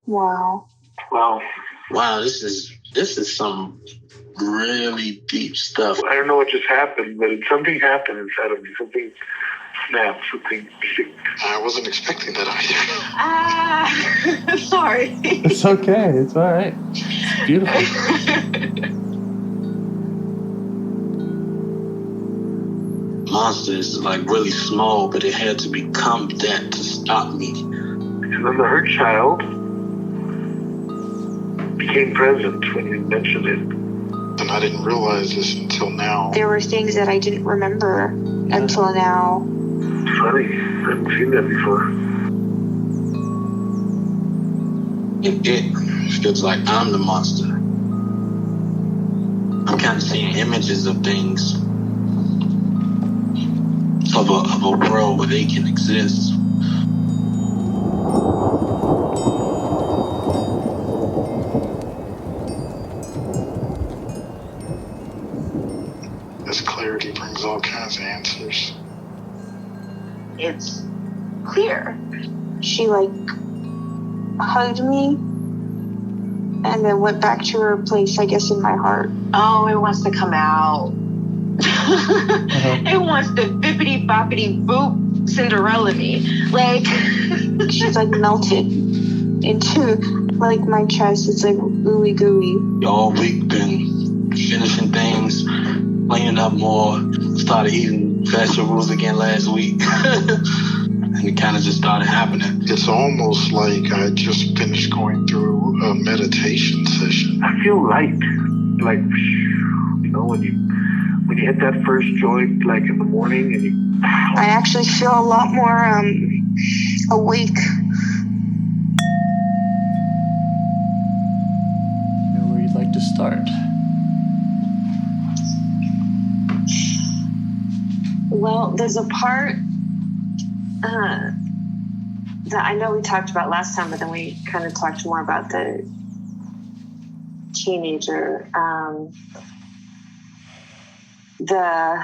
Wow. Wow, this is some really deep stuff. I don't know what just happened, but something happened inside of me. Something snapped, something. I wasn't expecting that either. Sorry. It's okay. It's all right. It's beautiful. Monster is like really small, but it had to become that to stop me. And then the hurt child became present when you mentioned it. And I didn't realize this until now. There were things that I didn't remember until now. Funny, I haven't seen that before. And it feels like I'm the monster. I'm kind of seeing images of things, of a world where they can exist. This clarity brings all kinds of answers. It's clear. She hugged me and then went back to her place, I guess, in my heart. Oh, it wants to come out. It wants to bippity boppity boop Cinderella me. She's melted into my chest. It's ooey gooey. All week been finishing things, cleaning up more, started eating vegetables again last week. And it kind of just started happening. It's almost like I just finished going through a meditation session. I feel light, when you hit that first joint, in the morning, and you. I actually feel a lot more awake. Where you'd like to start? Well, there's a part that I know we talked about last time, but then we kind of talked more about the teenager. The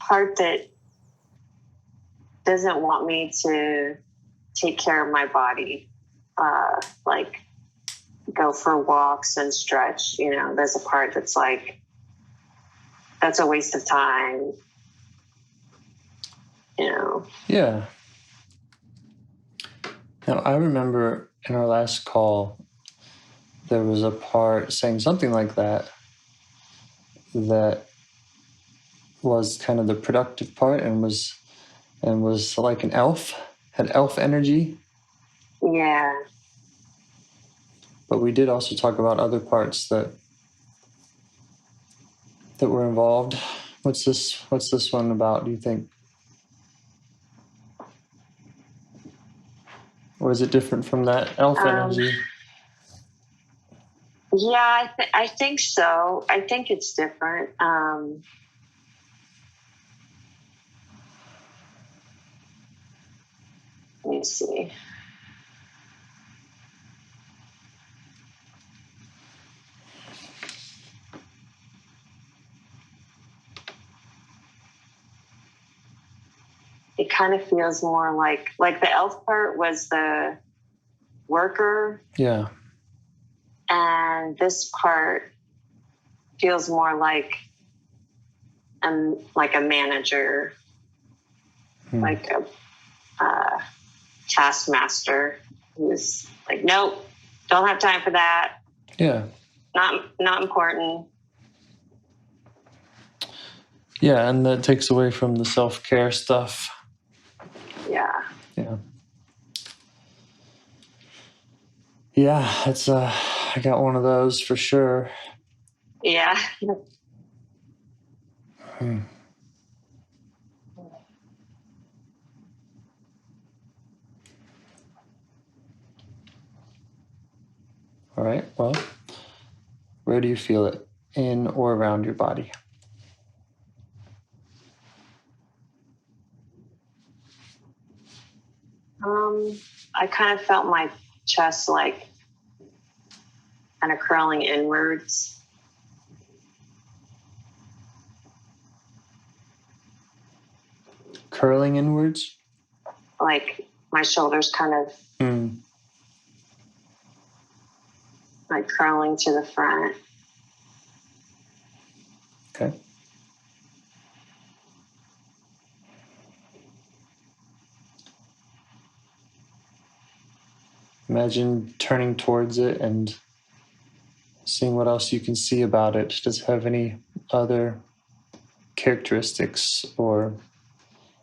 part that doesn't want me to take care of my body, go for walks and stretch. There's a part that's that's a waste of time. Yeah. Now, I remember in our last call, there was a part saying something like that was kind of the productive part and was like an elf, had elf energy. Yeah. But we did also talk about other parts that were involved. What's this one about, do you think? Or is it different from that elf energy? Yeah, I think so. I think it's different. Let me see. It kind of feels more like the elf part was the worker. Yeah. And this part feels more like a manager, like a taskmaster who's nope, don't have time for that. Yeah. Not important. Yeah, and that takes away from the self-care stuff. Yeah. Yeah. Yeah, it's I got one of those for sure. Yeah. All right, well, where do you feel it, in or around your body? I kind of felt my chest kind of curling inwards. Curling inwards? My shoulders kind of like crawling to the front. Okay. Imagine turning towards it and seeing what else you can see about it. Does it have any other characteristics or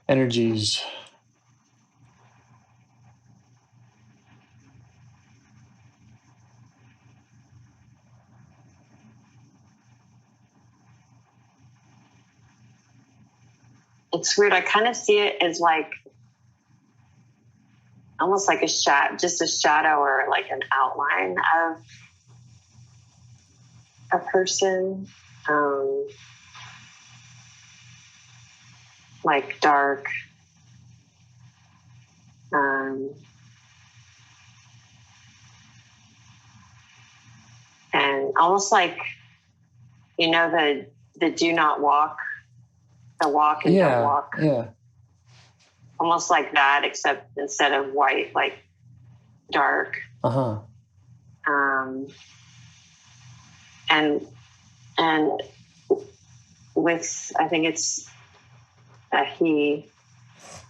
energies? It's weird. I kind of see it as like almost like just a shadow or like an outline of a person, like dark, and almost like, you know, the do not walk, the walk and don't walk. Yeah. Almost like that, except instead of white, like dark. Uh-huh. And with, I think it's a he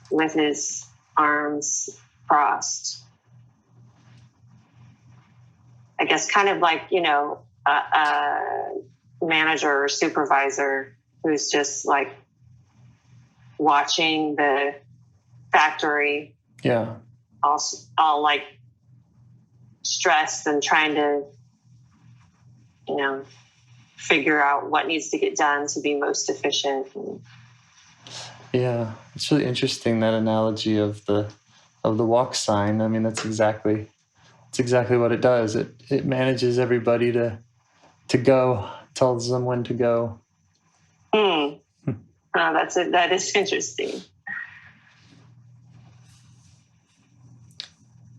with his arms crossed. I guess kind of like, you know, a manager or supervisor who's just like watching the factory. Yeah. All like stressed and trying to, you know, figure out what needs to get done to be most efficient. Yeah, it's really interesting, that analogy of the walk sign. I mean, that's exactly what it does. It manages everybody to go, tells them when to go. Oh, that's it. That is interesting.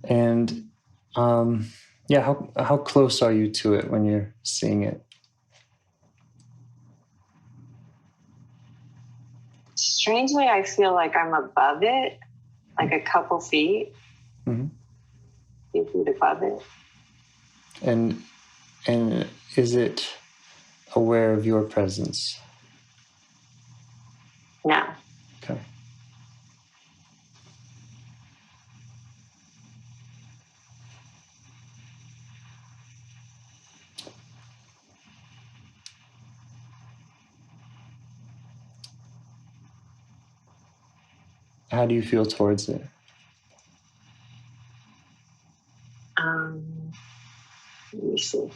And how close are you to it when you're seeing it? Strangely, I feel like I'm above it, like a couple feet, Mm-hmm. few feet above it. And is it aware of your presence? No. Okay. How do you feel towards it? Let me see.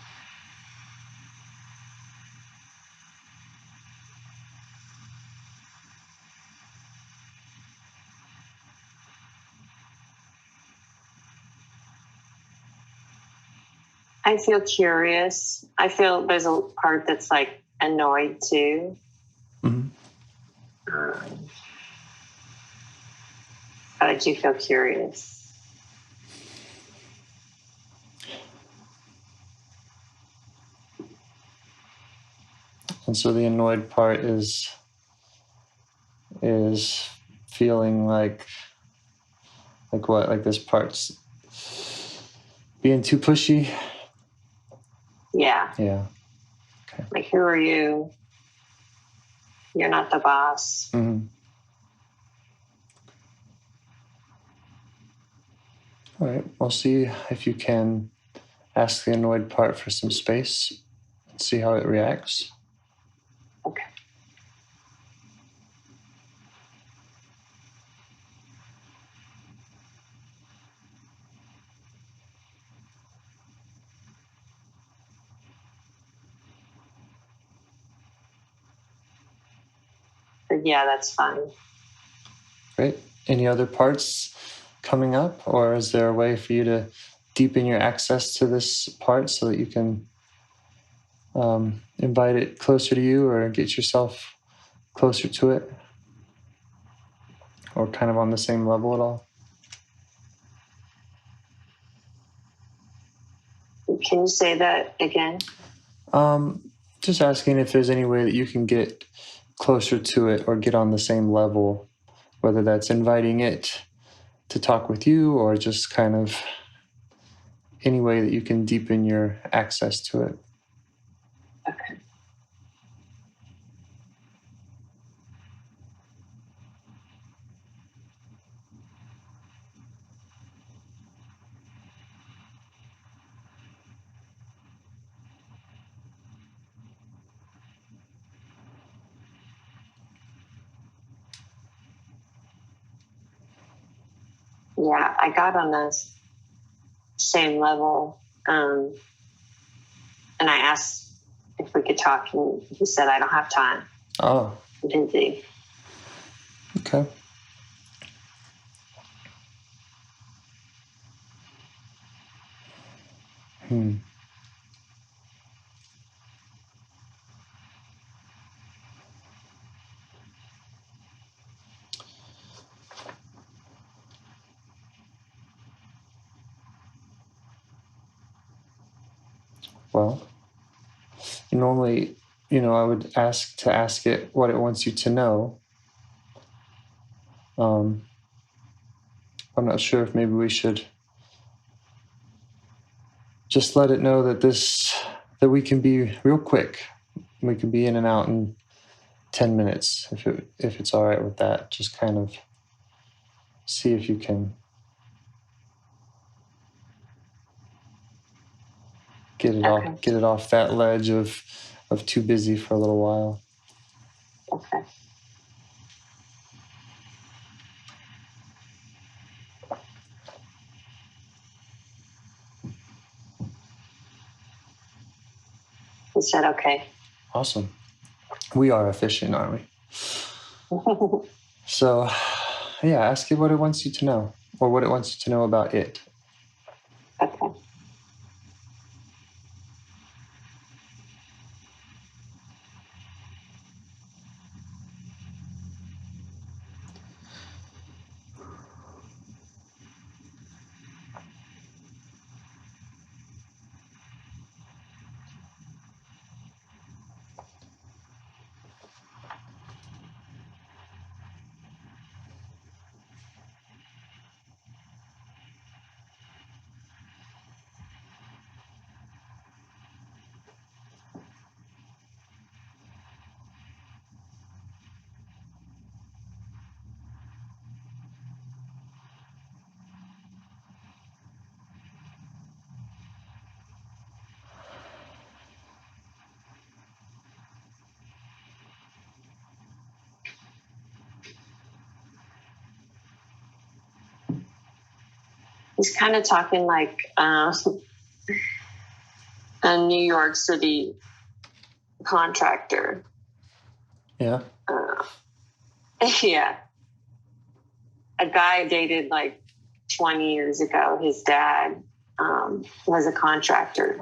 I feel curious. I feel there's a part that's like annoyed too. Mm-hmm. But I do feel curious. And so the annoyed part is feeling like what? Like this part's being too pushy? Yeah. Yeah. Okay. Like, who are you? You're not the boss. Mm-hmm. All right. We'll see if you can ask the annoyed part for some space and see how it reacts. Okay. But yeah, that's fine. Great. Any other parts coming up, or is there a way for you to deepen your access to this part so that you can invite it closer to you or get yourself closer to it, or kind of on the same level at all? Can you say that again? Just asking if there's any way that you can get closer to it or get on the same level, whether that's inviting it to talk with you or just kind of any way that you can deepen your access to it. Okay. Yeah, I got on the same level, and I asked if we could talk, and he said, I don't have time. Oh. I'm busy. Okay. Well, normally, I would ask it what it wants you to know. I'm not sure if maybe we should just let it know that we can be real quick. We can be in and out in 10 minutes if it's all right with that. Just kind of see if you can get it off that ledge of too busy for a little while. Okay. He said, okay. Awesome. We are efficient, aren't we? So, yeah, ask it what it wants you to know, or what it wants you to know about it. Okay. He's kind of talking like a New York City contractor. Yeah. Yeah. A guy I dated like 20 years ago. His dad was a contractor.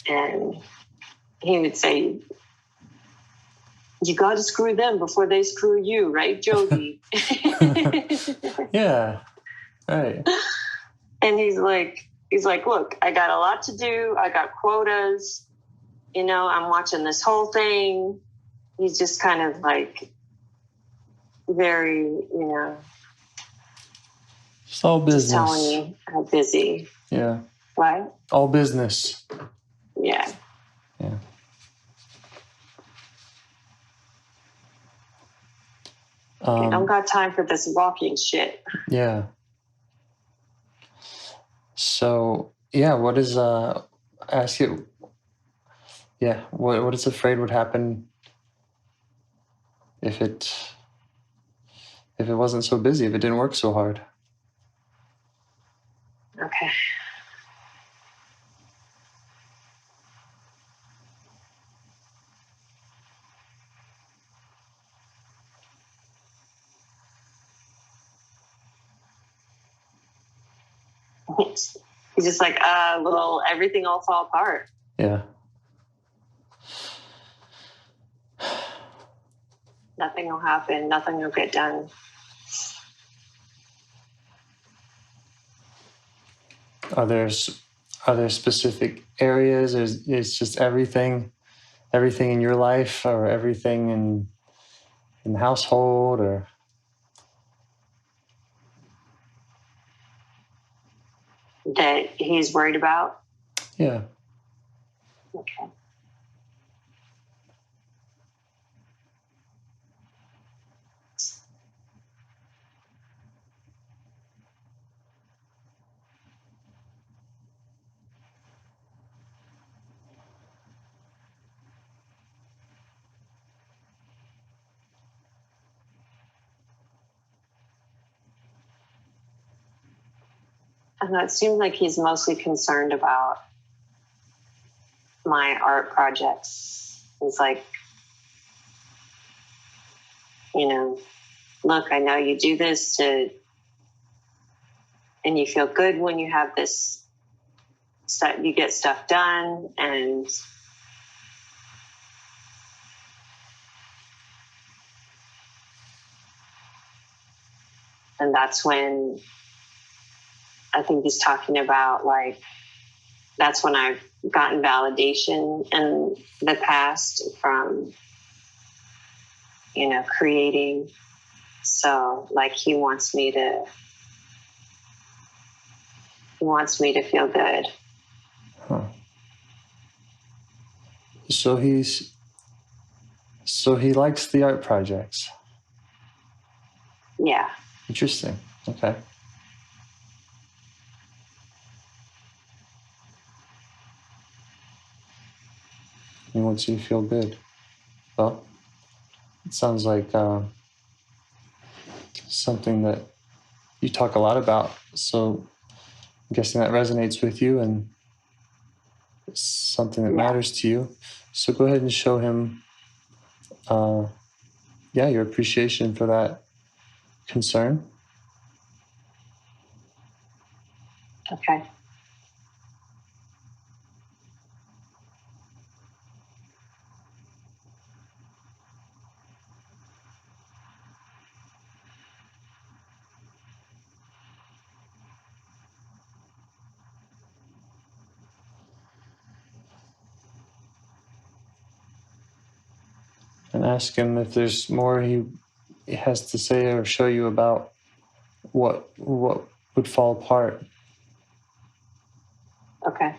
And he would say, you got to screw them before they screw you, right, Jody? Yeah. Right. And he's like, look, I got a lot to do. I got quotas. I'm watching this whole thing. He's just kind of like very, It's all business. Just telling you how busy. Yeah. What? All business. Yeah. Yeah. I don't got time for this walking shit. Yeah. So, yeah, what is, ask it, yeah, what is afraid would happen if it wasn't so busy, if it didn't work so hard? Okay. He's just like, everything will fall apart. Yeah. Nothing will happen. Nothing will get done. Are there specific areas, or is just everything in your life, or everything in the household, or? that he's worried about? Yeah. Okay. And it seems like he's mostly concerned about my art projects. It's like, you know, look, I know you do this and you feel good when you have this stuff, you get stuff done, and that's when I think he's talking about, like, that's when I've gotten validation in the past from, you know, creating. So like he wants me to feel good. Huh. So he likes the art projects. Yeah. Interesting. Okay. He wants you to feel good. Well, it sounds like something that you talk a lot about. So I'm guessing that resonates with you and it's something that matters to you. So go ahead and show him, your appreciation for that concern. Okay. And ask him if there's more he has to say or show you about what would fall apart. Okay.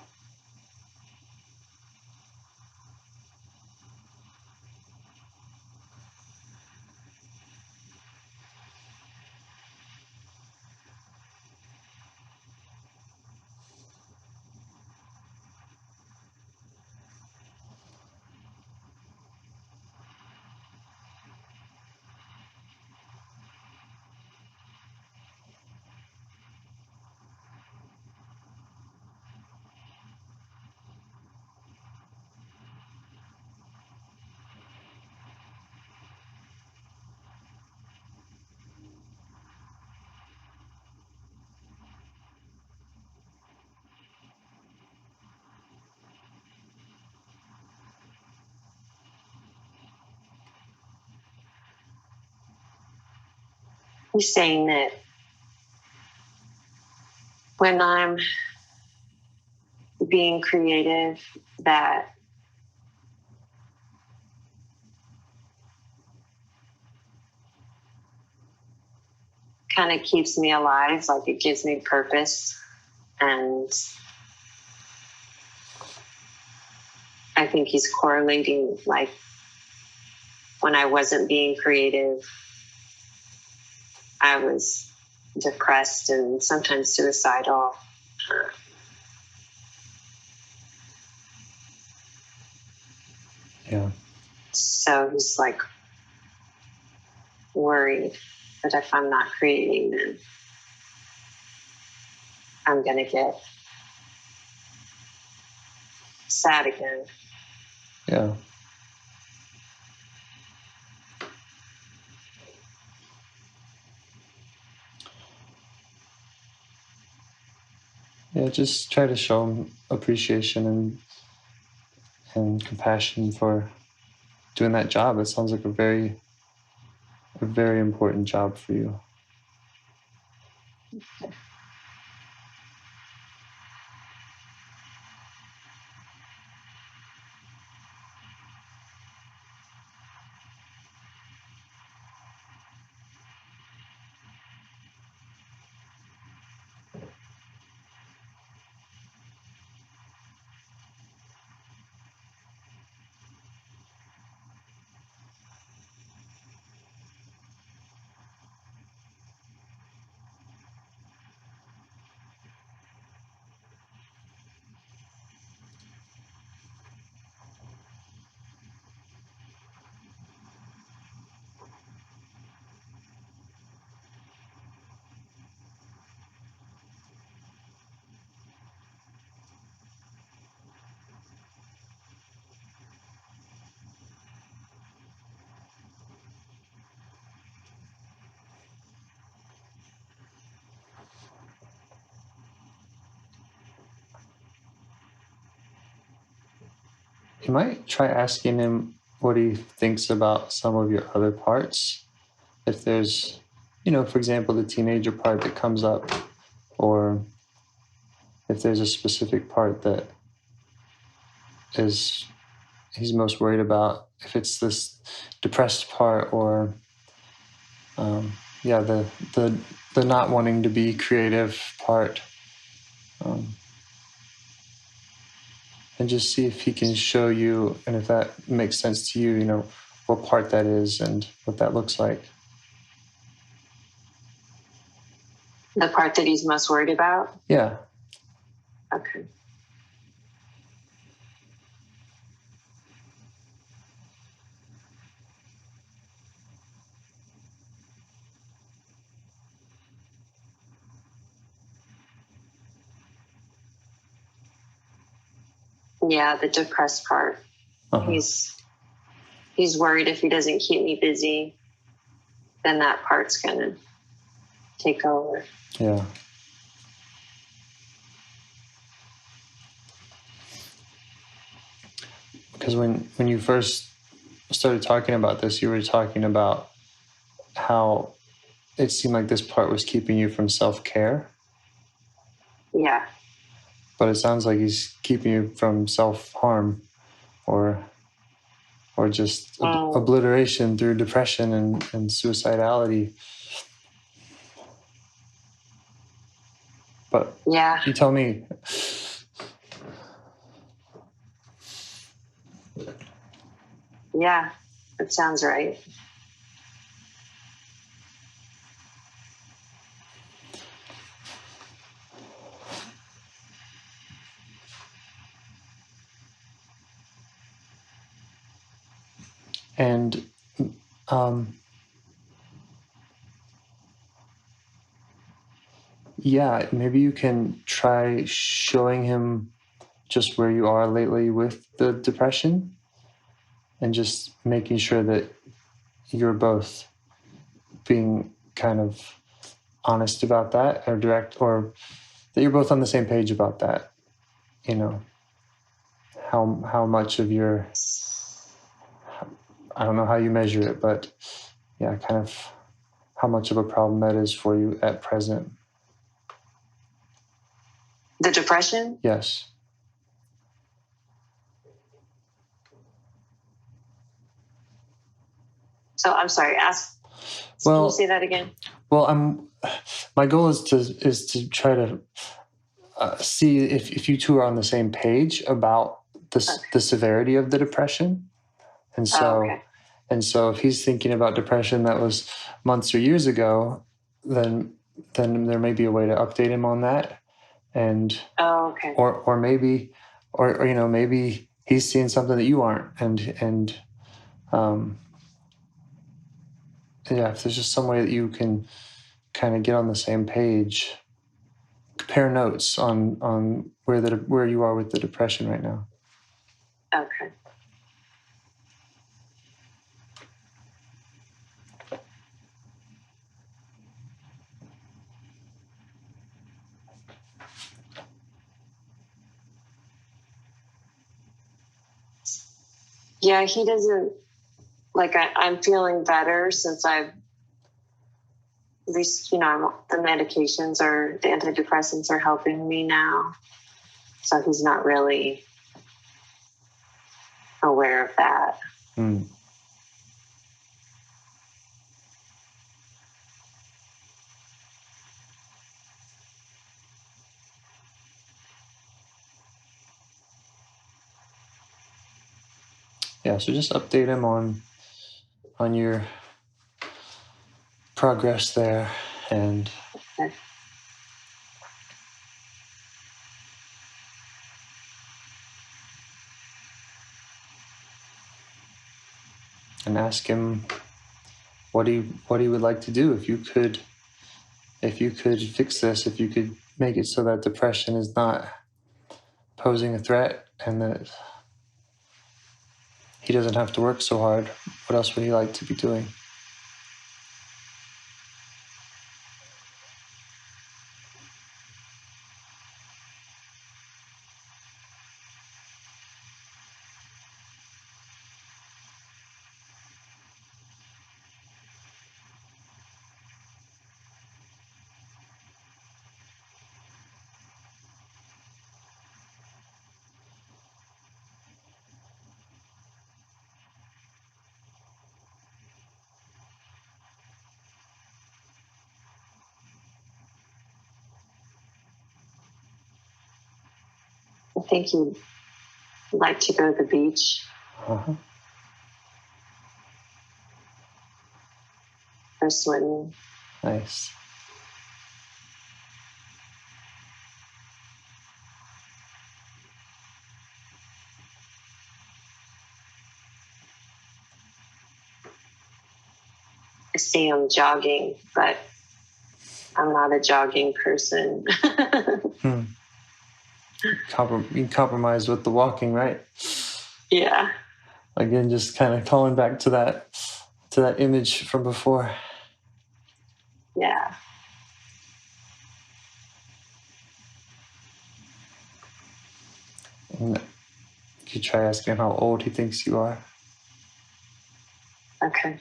He's saying that when I'm being creative, that kind of keeps me alive, like it gives me purpose. And I think he's correlating, like, when I wasn't being creative, I was depressed and sometimes suicidal. Yeah. So he's like worried that if I'm not creating, then I'm going to get sad again. Yeah. Yeah, just try to show him appreciation and compassion for doing that job. It sounds like a very important job for you. you might try asking him what he thinks about some of your other parts. If there's, for example, the teenager part that comes up, or if there's a specific part that he's most worried about, if it's this depressed part, or the not wanting to be creative part, and just see if he can show you, and if that makes sense to you, what part that is and what that looks like. The part that he's most worried about? Yeah. Okay. Yeah, the depressed part. Uh-huh. He's worried if he doesn't keep me busy, then that part's gonna take over. Yeah. Because when you first started talking about this, you were talking about how it seemed like this part was keeping you from self-care. Yeah. But it sounds like he's keeping you from self-harm, or just obliteration through depression and suicidality. But yeah, you tell me. Yeah, that sounds right. And yeah, maybe you can try showing him just where you are lately with the depression, and just making sure that you're both being kind of honest about that, or direct, or that you're both on the same page about that. How much of your, I don't know how you measure it, but yeah, kind of how much of a problem that is for you at present. The depression? Yes. So I'm sorry, can you say that again? Well, my goal is to try to see if you two are on the same page about the severity of the depression. And so, if he's thinking about depression that was months or years ago, then there may be a way to update him on that. And or maybe maybe he's seeing something that you aren't, and if there's just some way that you can kind of get on the same page, compare notes on where you are with the depression right now. Okay. Yeah, he doesn't, I'm feeling better since I've, at least, the medications, or the antidepressants, are helping me now. So he's not really aware of that. Mm. Yeah, so just update him on your progress there, and ask him what he would like to do if you could fix this, if you could make it so that depression is not posing a threat, and that he doesn't have to work so hard. What else would he like to be doing? think he'd like to go to the beach. Uh-huh. Or swimming. Nice. I see him jogging, but I'm not a jogging person. You compromise with the walking, right? Yeah. Again, just kind of calling back to that image from before. Yeah. And you try asking how old he thinks you are. Okay.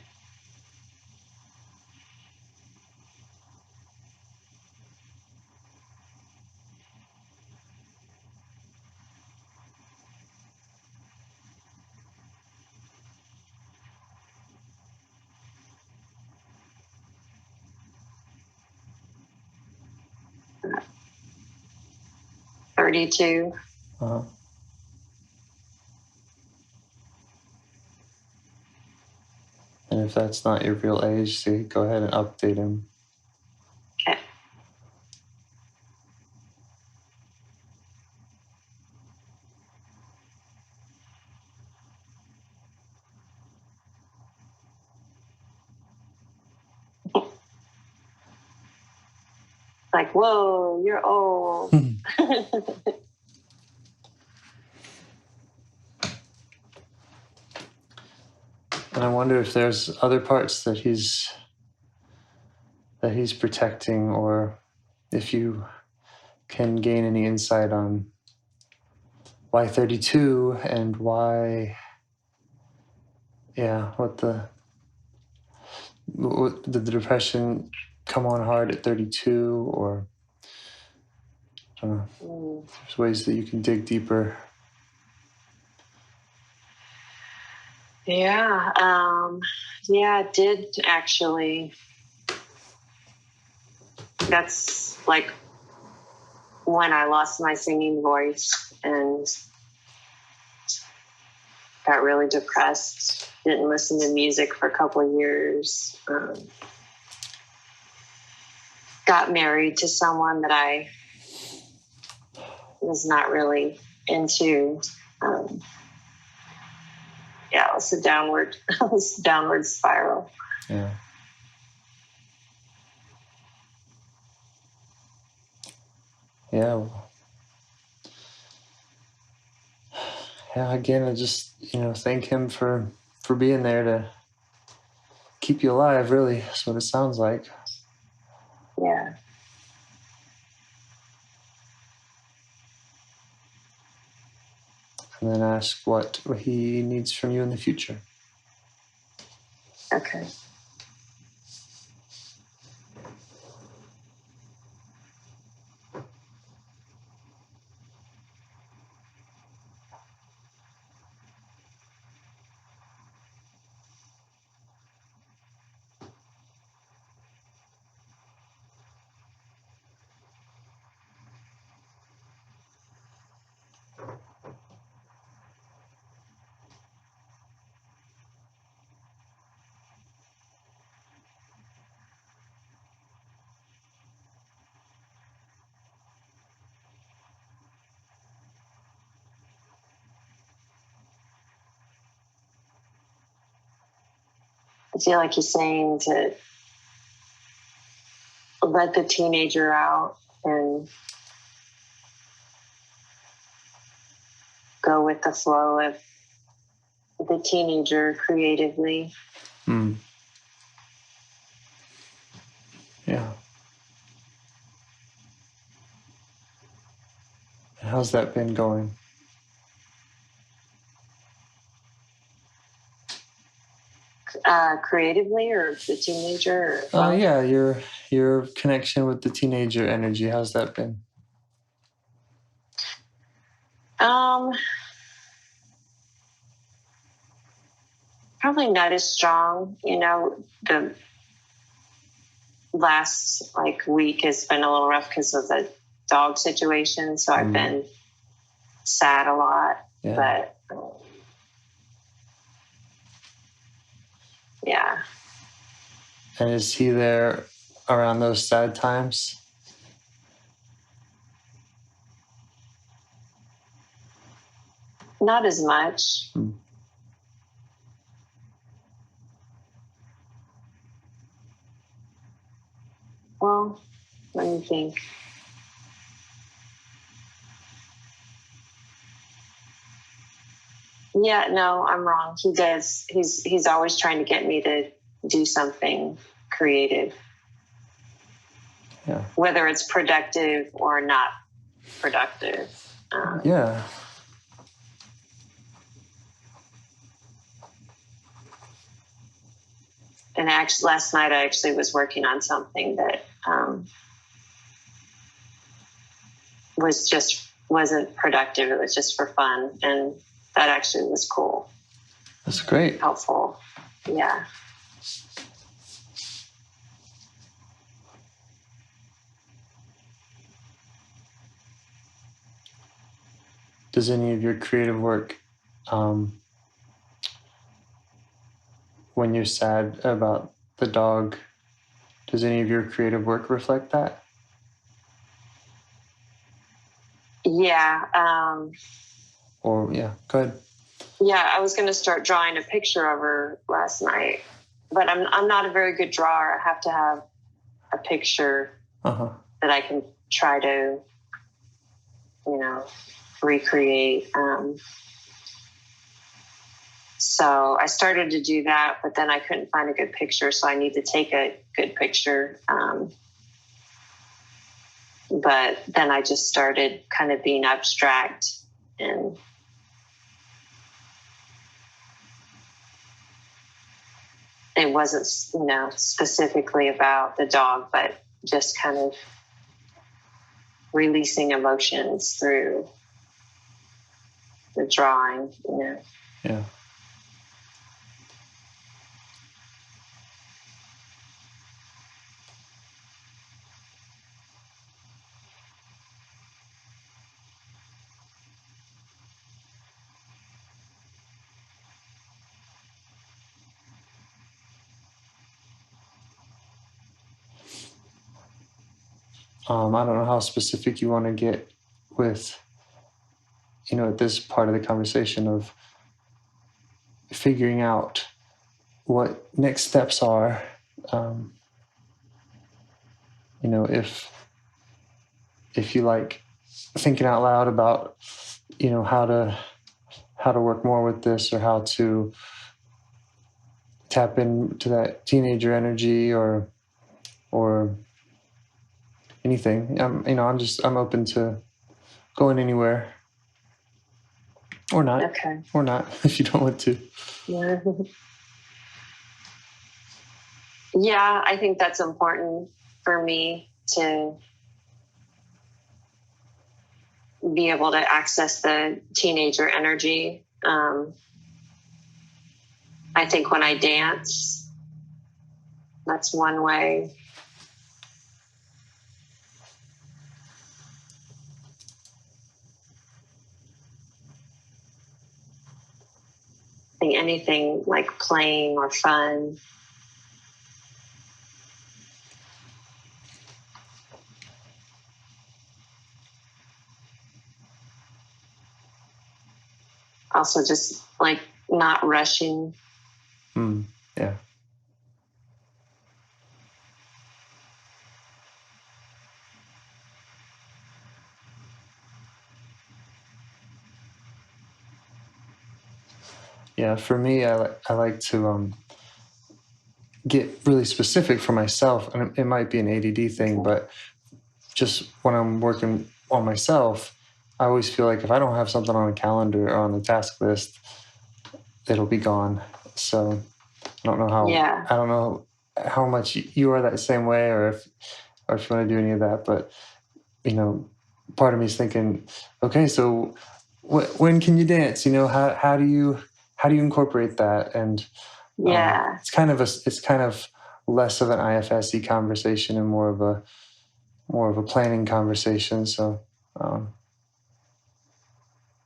Uh, 32. Uh-huh. And if that's not your real age, so go ahead and update him. Okay. Like, whoa, you're old. And I wonder if there's other parts that he's protecting, or if you can gain any insight on why 32 and why, what did the depression come on hard at 32, or I don't know. There's ways that you can dig deeper. Yeah. It did actually. That's like when I lost my singing voice and got really depressed. Didn't listen to music for a couple of years. Got married to someone that I was not really into. It was a downward spiral. Yeah. Yeah. Yeah. Again, I just thank him for being there to keep you alive. Really, that's what it sounds like. Yeah. And then ask what he needs from you in the future. Okay. I feel like he's saying to let the teenager out and go with the flow of the teenager creatively. Yeah. How's that been going? Creatively, or the teenager? Yeah, your connection with the teenager energy. How's that been? Probably not as strong. The last week has been a little rough because of the dog situation. So I've been sad a lot, Yeah. but yeah. And is he there around those sad times? Not as much. Well, let me think. Yeah, no, I'm wrong. He does. He's always trying to get me to do something creative. Yeah. Whether it's productive or not productive. Yeah. And actually, last night I actually was working on something that wasn't productive. It was just for fun, and that actually was cool. That's great. Helpful. Yeah. Does any of your creative work, when you're sad about the dog, does any of your creative work reflect that? Yeah. Or, yeah, go ahead. Yeah, I was going to start drawing a picture of her last night, but I'm not a very good drawer. I have to have a picture that I can try to, recreate. So I started to do that, but then I couldn't find a good picture, so I need to take a good picture. But then I just started kind of being abstract, and it wasn't, specifically about the dog, but just kind of releasing emotions through the drawing, Yeah. I don't know how specific you want to get with, at this part of the conversation of figuring out what next steps are. If you like thinking out loud about, how to work more with this, or how to tap into that teenager energy, or anything. I'm open to going anywhere, or not. Okay. Or not, if you don't want to. Yeah. Yeah, I think that's important for me to be able to access the teenager energy. I think when I dance, that's one way. I think anything like playing or fun. Also, just like not rushing. Yeah. Yeah, for me, I like to get really specific for myself, and it might be an ADD thing, but just when I'm working on myself, I always feel like if I don't have something on a calendar or on the task list, it'll be gone. So I don't know how. Yeah. I don't know how much you are that same way, or if you want to do any of that. But part of me is thinking, okay, so when can you dance? How do you incorporate that? And Yeah. it's kind of less of an IFS-y conversation and more of a planning conversation. So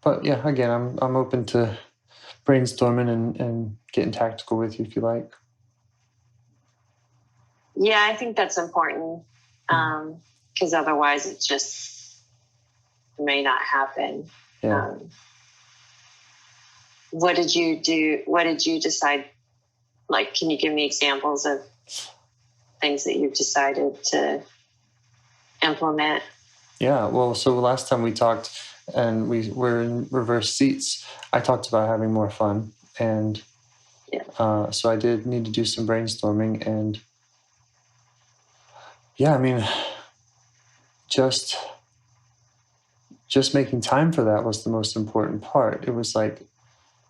but yeah, again, I'm open to brainstorming and getting tactical with you if you like. Yeah, I think that's important. Because otherwise it just may not happen. Yeah. What did you do? What did you decide? Like, can you give me examples of things that you've decided to implement? Yeah, well, so last time we talked and we were in reverse seats, I talked about having more fun. And so I did need to do some brainstorming. And yeah, I mean, just making time for that was the most important part. It was like,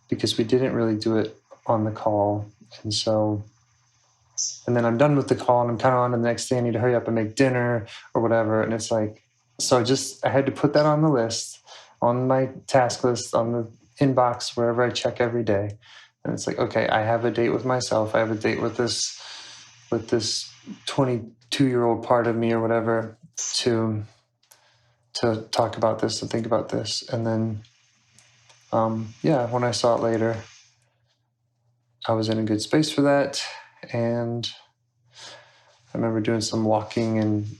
because we didn't really do it on the call. And so, and then I'm done with the call and I'm kind of on to the next thing. I need to hurry up and make dinner or whatever. And it's like, so I had to put that on the list, on my task list, on the inbox, wherever I check every day. And it's like, okay, I have a date with myself. I have a date with this 22-year-old part of me or whatever to talk about this and think about this. And then, when I saw it later, I was in a good space for that. And I remember doing some walking, and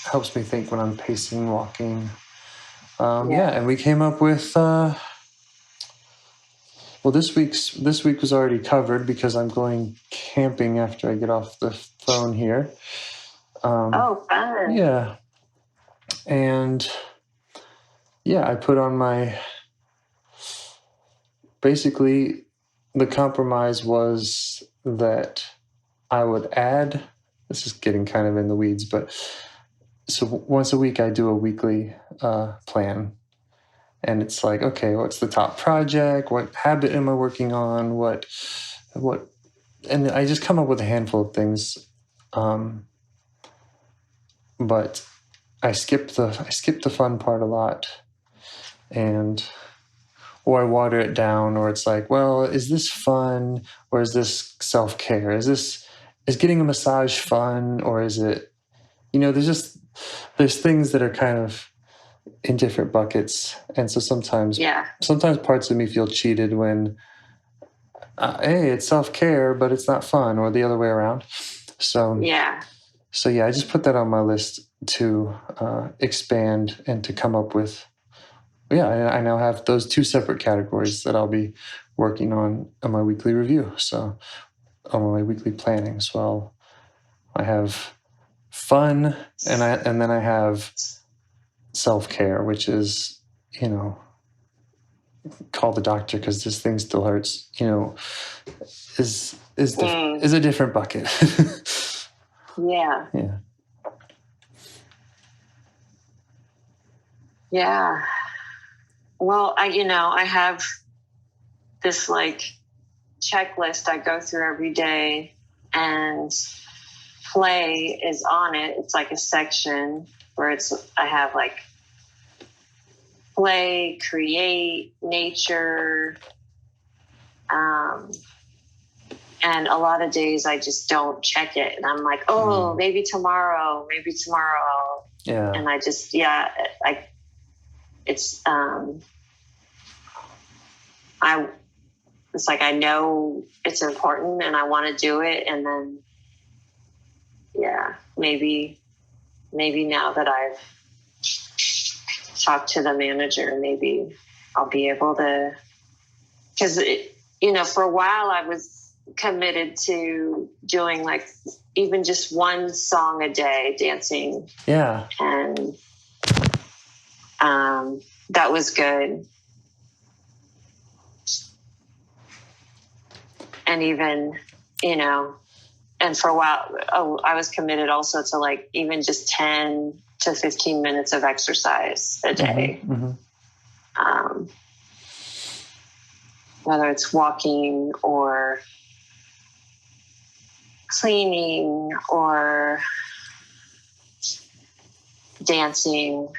helps me think when I'm pacing, walking. And we came up with, this week was already covered because I'm going camping after I get off the phone here. Fun. Yeah. And I put on basically the compromise was that I would add, this is getting kind of in the weeds, but so once a week I do a weekly plan. And it's like, okay, what's the top project? What habit am I working on? What, and I just come up with a handful of things. But I skip the fun part a lot, or I water it down, or it's like, well, is this fun or is this self-care? Is getting a massage fun, or is it, there's things that are kind of in different buckets. And so sometimes parts of me feel cheated when, hey, it's self-care, but it's not fun, or the other way around. So I just put that on my list to expand and to come up with. I now have those two separate categories that I'll be working on my weekly review. So on my weekly planning. So I have fun, and then I have self-care, which is, call the doctor because this thing still hurts, is a different bucket. Yeah. Well, I have this like checklist I go through every day, and play is on it. It's like a section where I have like play, create, nature, and a lot of days I just don't check it, and I'm like, maybe tomorrow. Yeah. And I just it's like I know it's important and I want to do it, and then maybe now that I've talked to the manager, maybe I'll be able to, because for a while I was committed to doing like even just one song a day, dancing. Yeah. And that was good. And even, and for a while, I was committed also to like even just 10 to 15 minutes of exercise a day. Mm-hmm. Whether it's walking or cleaning or dancing.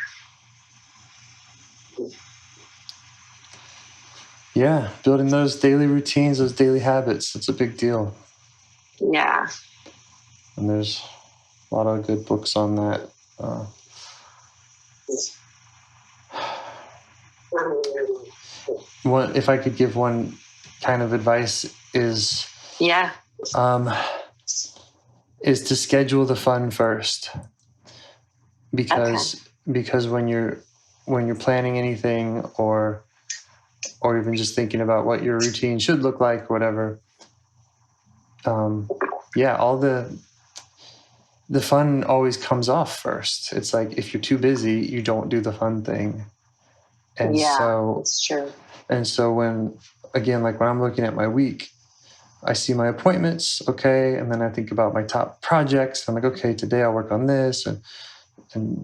Yeah, building those daily routines, those daily habits, it's a big deal. Yeah. And there's a lot of good books on that. if I could give one kind of advice is is to schedule the fun first, because when you're planning anything or even just thinking about what your routine should look like, or whatever, all the fun always comes off first. It's like if you're too busy, you don't do the fun thing. And so it's true. And so when I'm looking at my week, I see my appointments, okay, and then I think about my top projects. I'm like, okay, today I'll work on this, and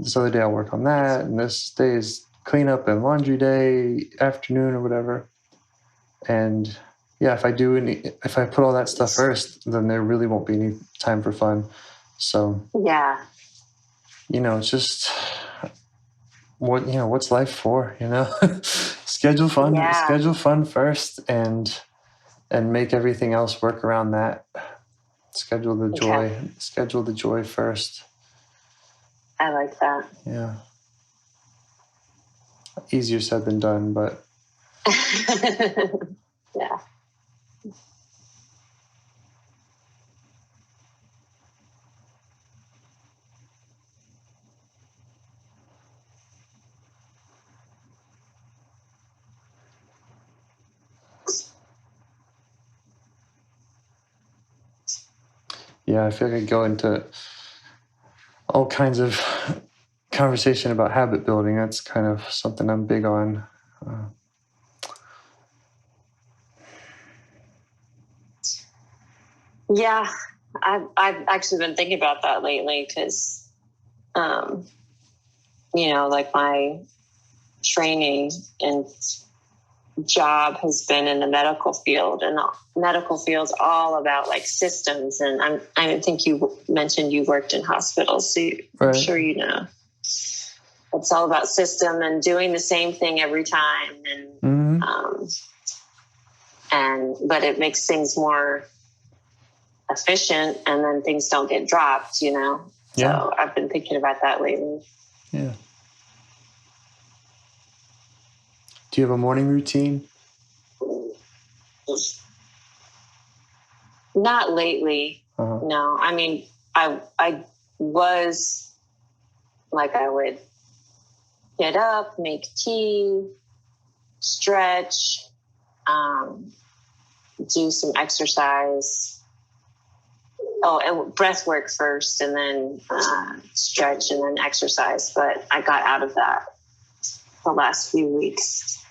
this other day I'll work on that, and this day is cleanup and laundry day, afternoon or whatever. And if I put all that stuff first, then there really won't be any time for fun. So it's just what's life for? Schedule fun first, and make everything else work around that. Schedule the joy first. I like that. Yeah. Easier said than done, but yeah. Yeah, I feel like I go into all kinds of conversation about habit building. That's kind of something I'm big on. Yeah, I've actually been thinking about that lately because, like my training and job has been in the medical field, and the medical field's all about like systems. And I think you mentioned you worked in hospitals, so I'm sure you know. It's all about system and doing the same thing every time, and but it makes things more efficient, and then things don't get dropped, So I've been thinking about that lately. Yeah. Do you have a morning routine? Not lately. No. I mean, I was like, I would get up, make tea, stretch, do some exercise. Oh, and breath work first, and then stretch, and then exercise. But I got out of that the last few weeks.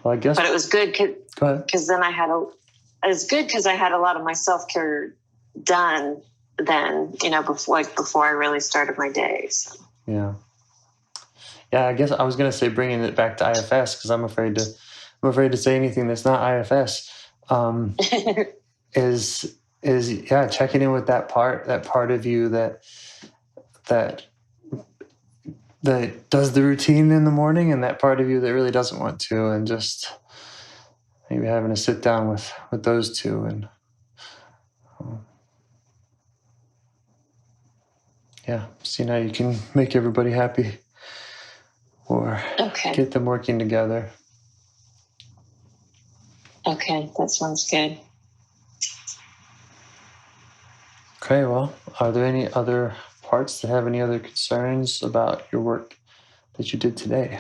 Well, I guess. But it was good because then it was good because I had a lot of my self-care done then, before I really started my day. So. Yeah. Yeah, I guess I was going to say bringing it back to IFS, because I'm afraid to say anything that's not IFS. Is checking in with that part of you that does the routine in the morning, and that part of you that really doesn't want to, and just maybe having to sit down with those two, and see how you can make everybody happy, or get them working together. Okay, that sounds good. Okay, well, are there any other parts that have any other concerns about your work that you did today?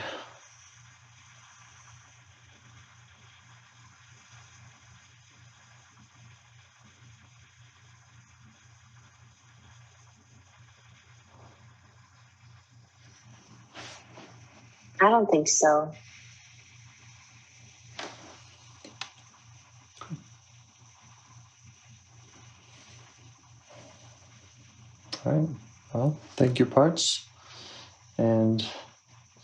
I don't think so. All right. Well, thank you, Parts. And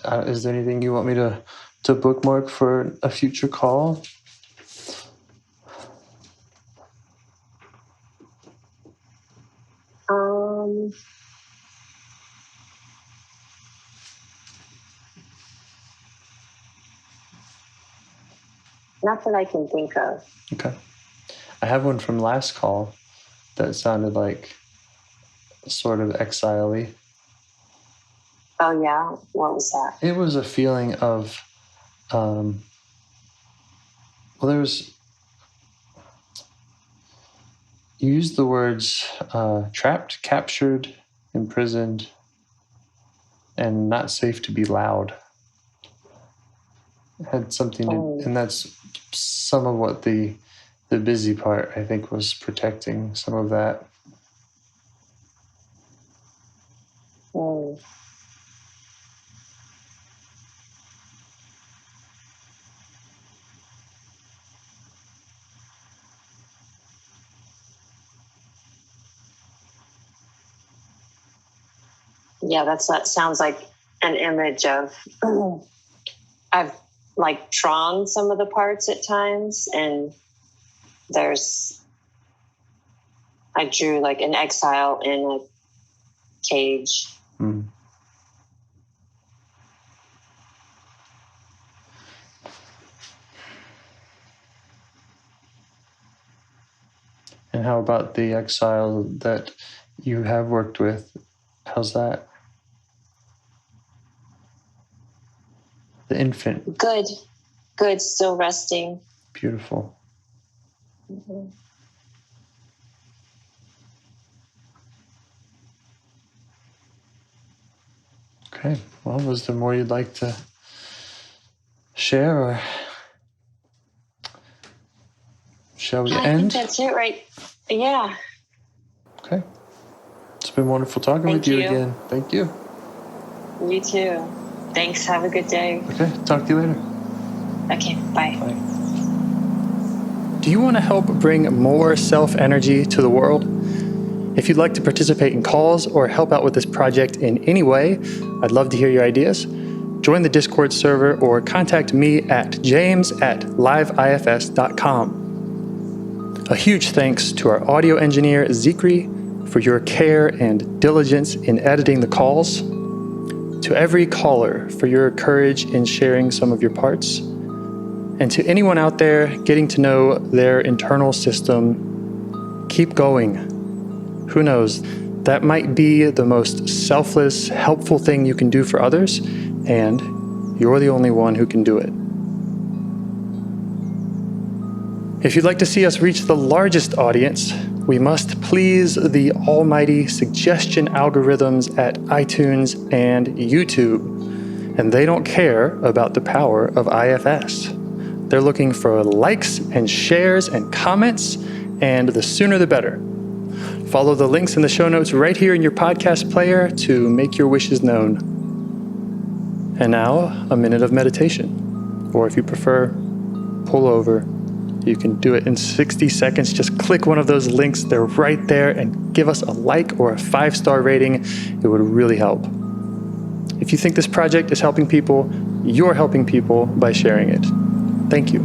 is there anything you want me to bookmark for a future call? Not that I can think of. Okay. I have one from last call that sounded like sort of exile-y. Oh, yeah? What was that? It was a feeling of, you used the words trapped, captured, imprisoned, and not safe to be loud. It had something to, and that's some of what the busy part, I think, was protecting some of that. Yeah, that sounds like an image of, I've like drawn some of the parts at times, and I drew like an exile in a cage. Mm. And how about the exile that you have worked with? How's that? The infant. Good. Still resting. Beautiful. Mm-hmm. Okay. Well, was there more you'd like to share, or shall we end? I think that's it, right? Yeah. Okay. It's been wonderful talking with you again. Thank you. You too. Thanks. Have a good day. Okay. Talk to you later. Okay. Bye. Bye. Do you want to help bring more self-energy to the world? If you'd like to participate in calls or help out with this project in any way, I'd love to hear your ideas. Join the Discord server or contact me at james@liveifs.com. A huge thanks to our audio engineer, Zikri, for your care and diligence in editing the calls. To every caller for your courage in sharing some of your parts. And to anyone out there getting to know their internal system, keep going. Who knows, that might be the most selfless, helpful thing you can do for others, and you're the only one who can do it. If you'd like to see us reach the largest audience, we must please the almighty suggestion algorithms at iTunes and YouTube, and they don't care about the power of IFS. They're looking for likes and shares and comments, and the sooner the better. Follow the links in the show notes right here in your podcast player to make your wishes known. And now, a minute of meditation. Or if you prefer, pull over. You can do it in 60 seconds. Just click one of those links. They're right there, and give us a like or a 5-star rating. It would really help. If you think this project is helping people, you're helping people by sharing it. Thank you.